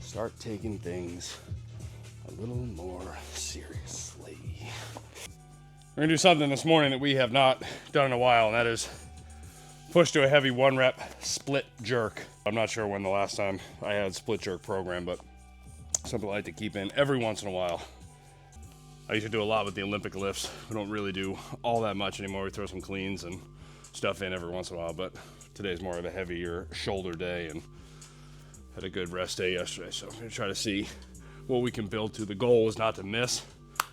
start taking things a little more seriously. We're gonna do something this morning that we have not done in a while, and that is push to a heavy 1-rep split jerk. I'm not sure when the last time I had split jerk program, but something I like to keep in every once in a while. I used to do a lot with the Olympic lifts. We don't really do all that much anymore. We throw some cleans and stuff in every once in a while, but today's more of a heavier shoulder day and had a good rest day yesterday, so I'm gonna try to see what we can build to. The goal is not to miss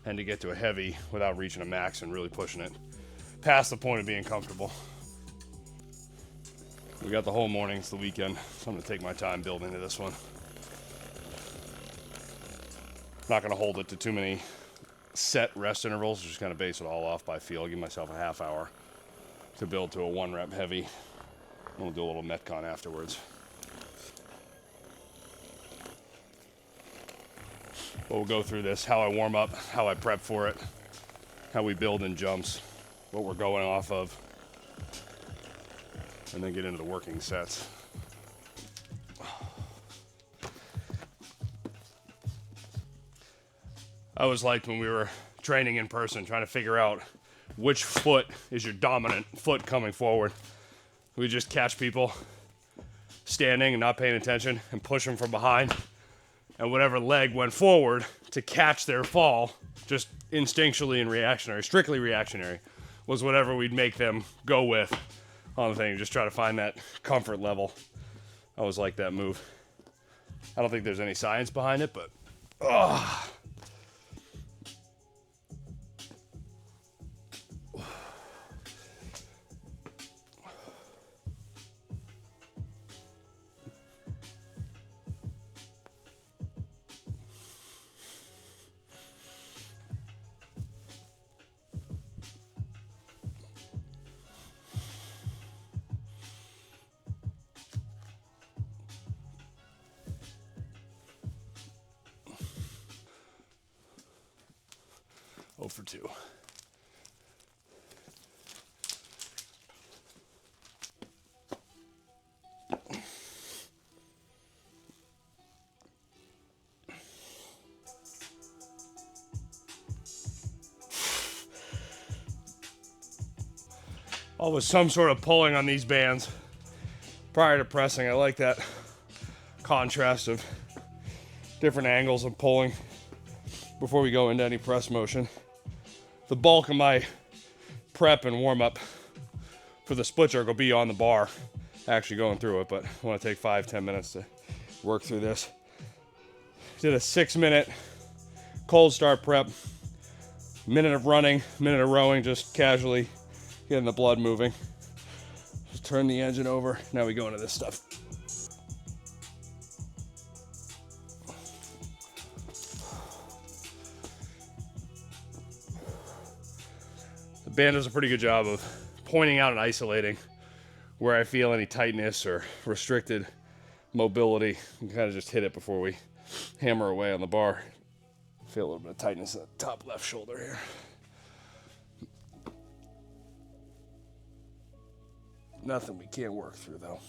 and to get to a heavy without reaching a max and really pushing it past the point of being comfortable. We got the whole morning, it's the weekend, so I'm gonna take my time building to this one. Not gonna hold it to too many set rest intervals, just kind of base it all off by feel. I'll give myself a half hour to build to a 1-rep heavy. We'll do a little Metcon afterwards. But we'll go through this, how I warm up, how I prep for it, how we build in jumps, what we're going off of, and then get into the working sets. I always liked when we were training in person, trying to figure out which foot is your dominant foot coming forward. We just catch people standing and not paying attention and push them from behind. And whatever leg went forward to catch their fall, just instinctually and reactionary, strictly reactionary, was whatever we'd make them go with on the thing. Just try to find that comfort level. I always like that move. I don't think there's any science behind it, but for 2. Always some sort of pulling on these bands prior to pressing. I like that contrast of different angles of pulling before we go into any press motion. The bulk of my prep and warm up for the split jerk will be on the bar, actually going through it, but I want to take 5-10 minutes to work through this. Did a 6-minute cold start prep, minute of running, minute of rowing, just casually getting the blood moving. Just turn the engine over. Now we go into this stuff. The band does a pretty good job of pointing out and isolating where I feel any tightness or restricted mobility. You can kind of just hit it before we hammer away on the bar. Feel a little bit of tightness in the top left shoulder here. Nothing we can't work through though.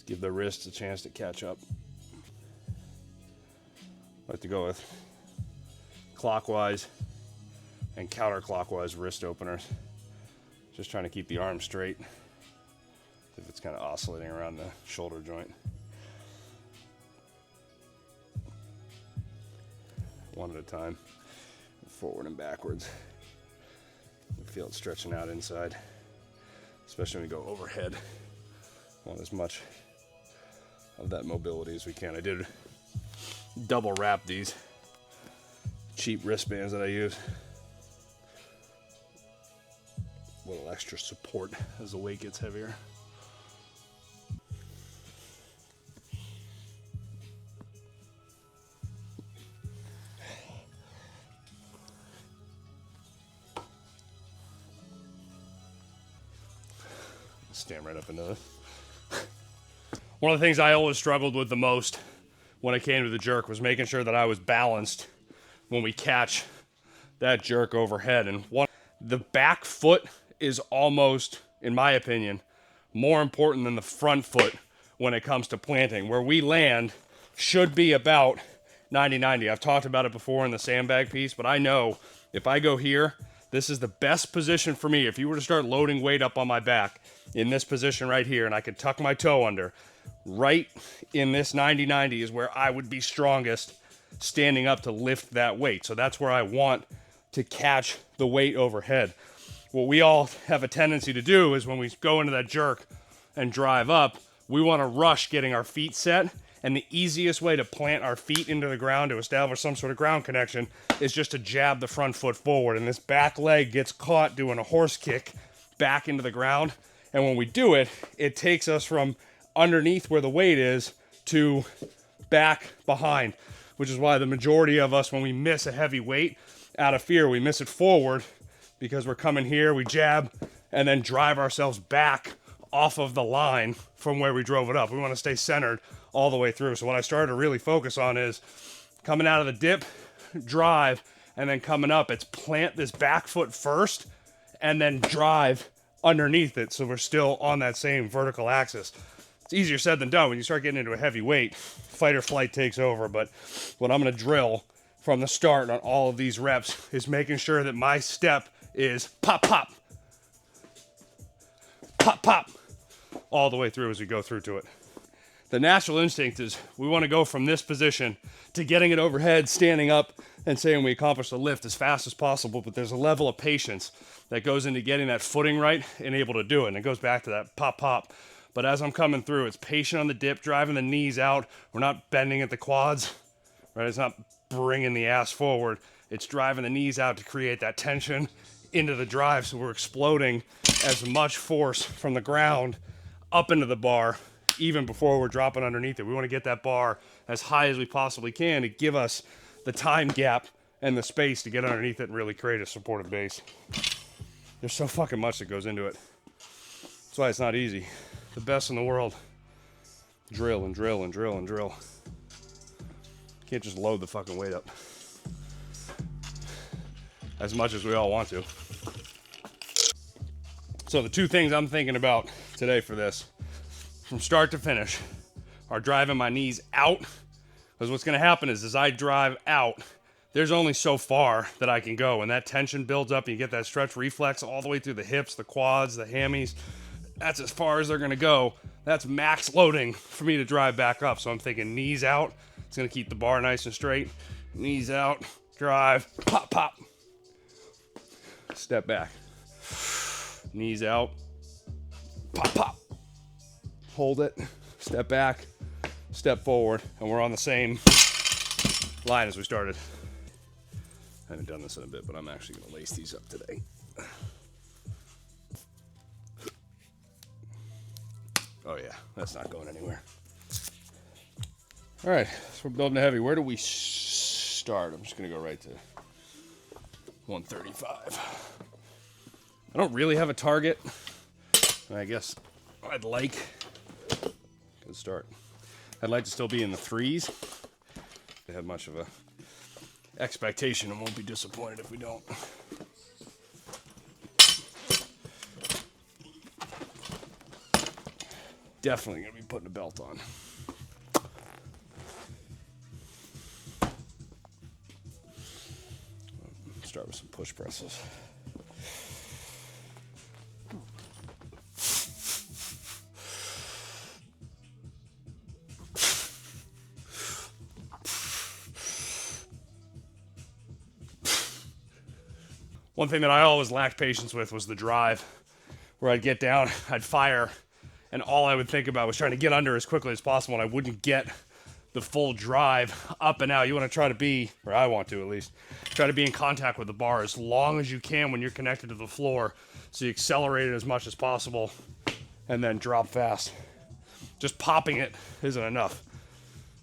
Give the wrists a chance to catch up. I like to go with clockwise and counterclockwise wrist openers. Just trying to keep the arm straight if it's kind of oscillating around the shoulder joint. One at a time, forward and backwards. You feel it stretching out inside, especially when you go overhead. Want as much of that mobility as we can. I did double wrap these cheap wristbands that I use. A little extra support as the weight gets heavier. stand right up into this. One of the things I always struggled with the most when it came to the jerk was making sure that I was balanced when we catch that jerk overhead. And the back foot is almost, in my opinion, more important than the front foot when it comes to planting. Where we land should be about 90-90. I've talked about it before in the sandbag piece, but I know if I go here, this is the best position for me. If you were to start loading weight up on my back in this position right here, and I could tuck my toe under, right in this 90-90 is where I would be strongest standing up to lift that weight. So that's where I want to catch the weight overhead. What we all have a tendency to do is when we go into that jerk and drive up, we want to rush getting our feet set. And the easiest way to plant our feet into the ground to establish some sort of ground connection is just to jab the front foot forward. And this back leg gets caught doing a horse kick back into the ground. And when we do it, it takes us from underneath where the weight is to back behind, which is why the majority of us, when we miss a heavy weight, out of fear, we miss it forward because we're coming here, we jab, and then drive ourselves back off of the line from where we drove it up. We want to stay centered all the way through. So what I started to really focus on is coming out of the dip, drive, and then coming up, it's plant this back foot first and then drive underneath it so we're still on that same vertical axis. It's easier said than done. When you start getting into a heavy weight, fight or flight takes over. But what I'm going to drill from the start on all of these reps is making sure that my step is pop, pop, pop, pop, all the way through as we go through to it. The natural instinct is we want to go from this position to getting it overhead, standing up, and saying we accomplish the lift as fast as possible, but there's a level of patience that goes into getting that footing right and able to do it. And it goes back to that pop, pop. But as I'm coming through, it's patient on the dip, driving the knees out. We're not bending at the quads, right? It's not bringing the ass forward. It's driving the knees out to create that tension into the drive, so we're exploding as much force from the ground up into the bar even before we're dropping underneath it. We want to get that bar as high as we possibly can to give us the time gap and the space to get underneath it and really create a supportive base. There's so fucking much that goes into it. That's why it's not easy. The best in the world drill and drill and drill and drill. Can't just load the fucking weight up as much as we all want to. So the two things I'm thinking about today for this, from start to finish, are driving my knees out. Because what's going to happen is as I drive out, there's only so far that I can go. And that tension builds up and you get that stretch reflex all the way through the hips, the quads, the hammies. That's as far as they're going to go. That's max loading for me to drive back up. So I'm thinking knees out. It's going to keep the bar nice and straight. Knees out, drive, pop, pop. Step back. Knees out, pop, pop. Hold it, step back, step forward, and we're on the same line as we started. I haven't done this in a bit, but I'm actually going to lace these up today. Oh yeah, that's not going anywhere. All right, so we're building a heavy. Where do we start? I'm just going to go right to 135. I don't really have a target. I guess I'd like, good start. I'd like to still be in the threes. I have much of a expectation and won't be disappointed if we don't. Definitely gonna be putting a belt on. Start with some push presses. One thing that I always lacked patience with was the drive, where I'd get down, I'd fire, and all I would think about was trying to get under as quickly as possible, and I wouldn't get the full drive up and out. You want to try to be, or I want to at least, try to be in contact with the bar as long as you can when you're connected to the floor, so you accelerate it as much as possible, and then drop fast. Just popping it isn't enough,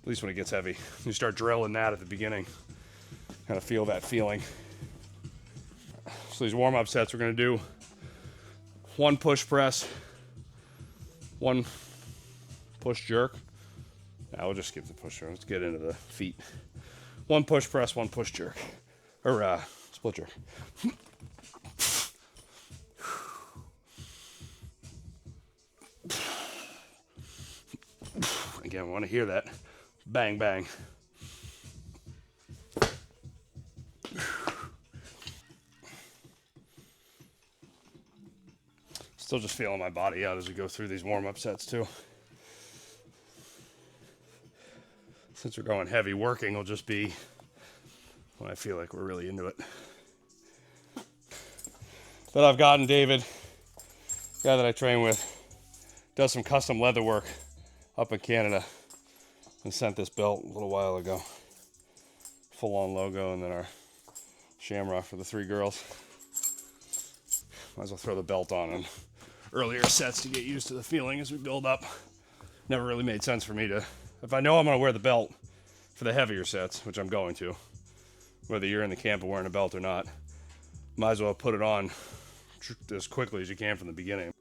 at least when it gets heavy. You start drilling that at the beginning, kind of feel that feeling. So these warm-up sets, we're going to do one push press, one push jerk. Now we'll just skip the push jerk. Let's get into the feet. One push press, one push jerk. Or split jerk. Again, we want to hear that. Bang, bang. Still just feeling my body out as we go through these warm-up sets too. Since we're going heavy, working will just be when I feel like we're really into it. But I've gotten David, guy that I train with, does some custom leather work up in Canada, and sent this belt a little while ago. Full-on logo, and then our shamrock for the 3 girls. Might as well throw the belt on in earlier sets to get used to the feeling as we build up. Never really made sense for me to, if I know I'm going to wear the belt for the heavier sets, which I'm going to, whether you're in the camp of wearing a belt or not, might as well put it on as quickly as you can from the beginning.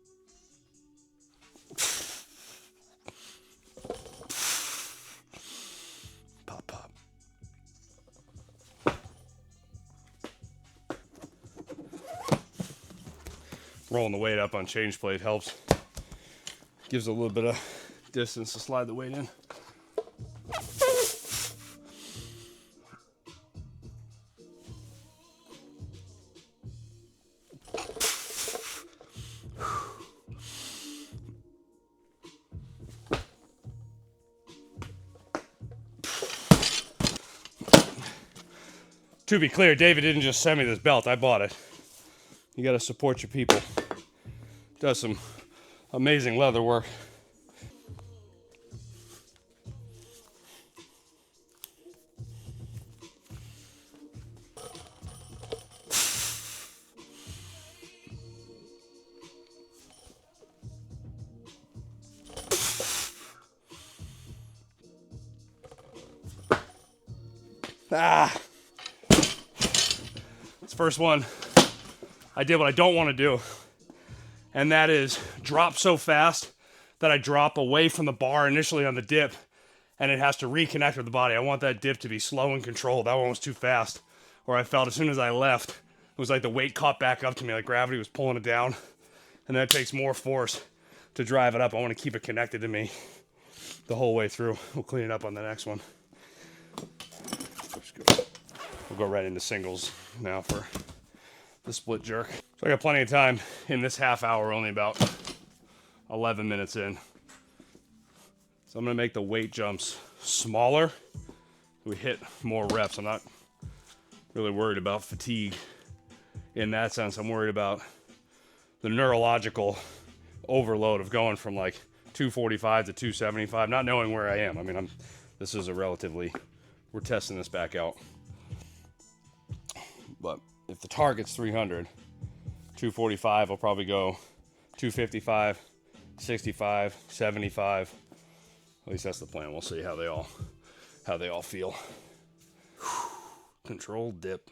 Pop, pop. Rolling the weight up on change plate helps. Gives a little bit of distance to slide the weight in. To be clear, David didn't just send me this belt, I bought it. You gotta support your people. Does some amazing leather work. Ah! This first one, I did what I don't want to do, and that is drop so fast that I drop away from the bar initially on the dip, and it has to reconnect with the body. I want that dip to be slow and controlled. That one was too fast, where I felt as soon as I left, it was like the weight caught back up to me, like gravity was pulling it down, and then it takes more force to drive it up. I want to keep it connected to me the whole way through. We'll clean it up on the next one. We'll go right into singles now for the split jerk. So I got plenty of time in this half hour, only about 11 minutes in. So I'm gonna make the weight jumps smaller. We hit more reps. I'm not really worried about fatigue in that sense. I'm worried about the neurological overload of going from like 245 to 275, not knowing where I am. I mean, this is a relatively, we're testing this back out. But if the target's 300, 245, I'll probably go 255, 65, 75. At least that's the plan. We'll see how they all feel. Controlled dip.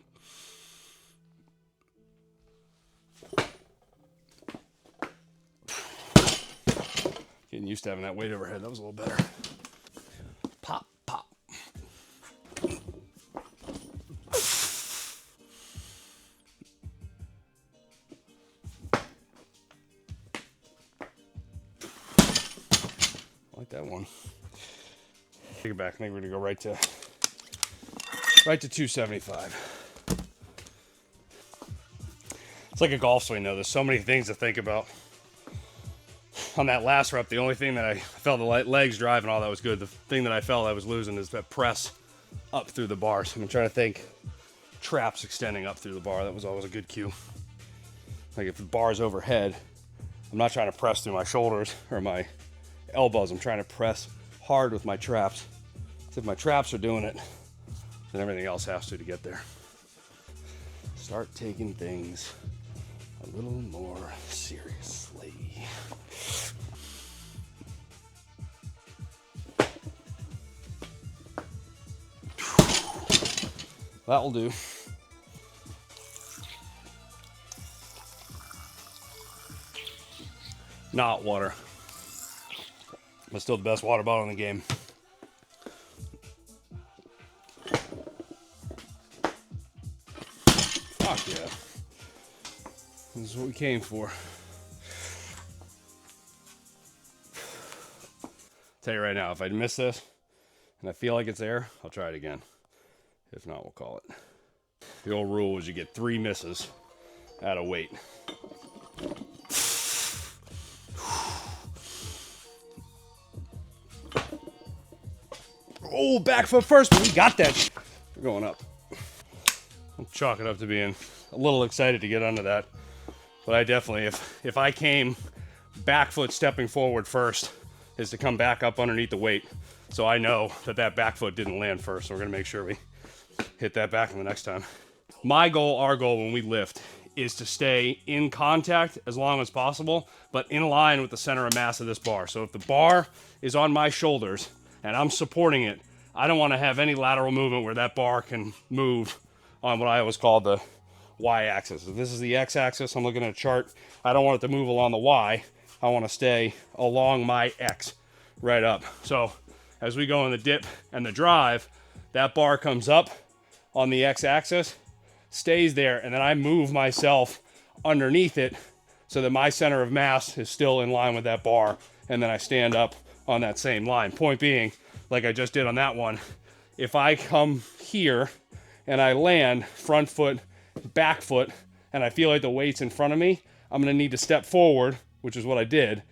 Getting used to having that weight overhead. That was a little better. Pop, pop. I like that one. Take it back. I think we're gonna go right to 275. It's like a golf swing though. There's so many things to think about. On that last rep, the only thing that I felt, the legs drive and all that was good. The thing that I felt I was losing is that press up through the bar. So I'm trying to think traps extending up through the bar. That was always a good cue. Like if the bar's overhead, I'm not trying to press through my shoulders or my elbows. I'm trying to press hard with my traps. So if my traps are doing it, then everything else has to get there. Start taking things a little more seriously. That will do. Not water. but still the best water bottle in the game. Fuck yeah. This is what we came for. Tell you right now, if I miss this and I feel like it's there, I'll try it again. If not, we'll call it. The old rule is you get 3 misses out of weight. Oh, back foot first, but we got that. We're going up. I'll chalk it up to being a little excited to get under that. But I definitely, if I came back foot stepping forward first, is to come back up underneath the weight. So I know that that back foot didn't land first. So we're gonna make sure we hit that back in the next time. My goal, our goal when we lift, is to stay in contact as long as possible, but in line with the center of mass of this bar. So if the bar is on my shoulders and I'm supporting it, I don't want to have any lateral movement where that bar can move on what I always call the y-axis. If this is the x-axis, I'm looking at a chart. I don't want it to move along the y. I want to stay along my x right up. So as we go in the dip and the drive, that bar comes up on the x-axis, stays there, and then I move myself underneath it so that my center of mass is still in line with that bar, and then I stand up on that same line. Point being, like I just did on that one, if I come here and I land front foot, back foot, and I feel like the weight's in front of me, I'm gonna need to step forward, which is what I did,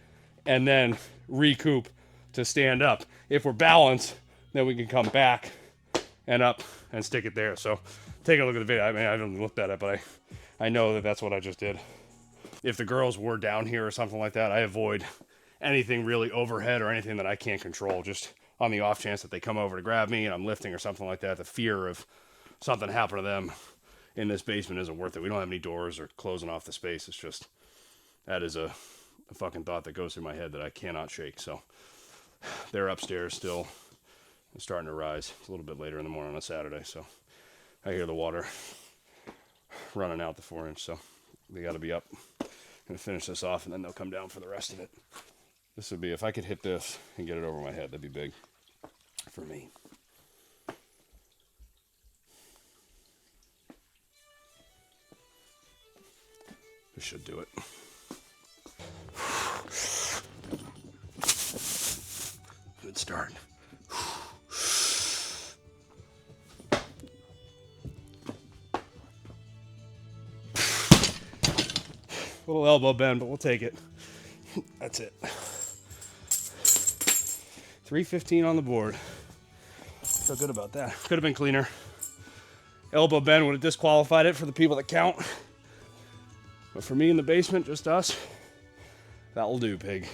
and then recoup to stand up. If we're balanced, then we can come back and up and stick it there. So take a look at the video. I mean, I haven't looked at it, but I know that that's what I just did. If the girls were down here or something like that, I avoid anything really overhead or anything that I can't control, just on the off chance that they come over to grab me and I'm lifting or something like that. The fear of something happening to them in this basement isn't worth it. We don't have any doors or closing off the space. It's just, that is a fucking thought that goes through my head that I cannot shake. So they're upstairs still. It's starting to rise. It's a little bit later in the morning on a Saturday, so I hear the water running out the 4-inch, so they got to be up. Gonna finish this off, and then they'll come down for the rest of it. This would be, if I could hit this and get it over my head, that'd be big for me. This should do it. Good start. Little elbow bend, but we'll take it. That's it. 315 on the board. Feel good about that. Could have been cleaner. Elbow bend would have disqualified it for the people that count. But for me in the basement, just us, that'll do, pig.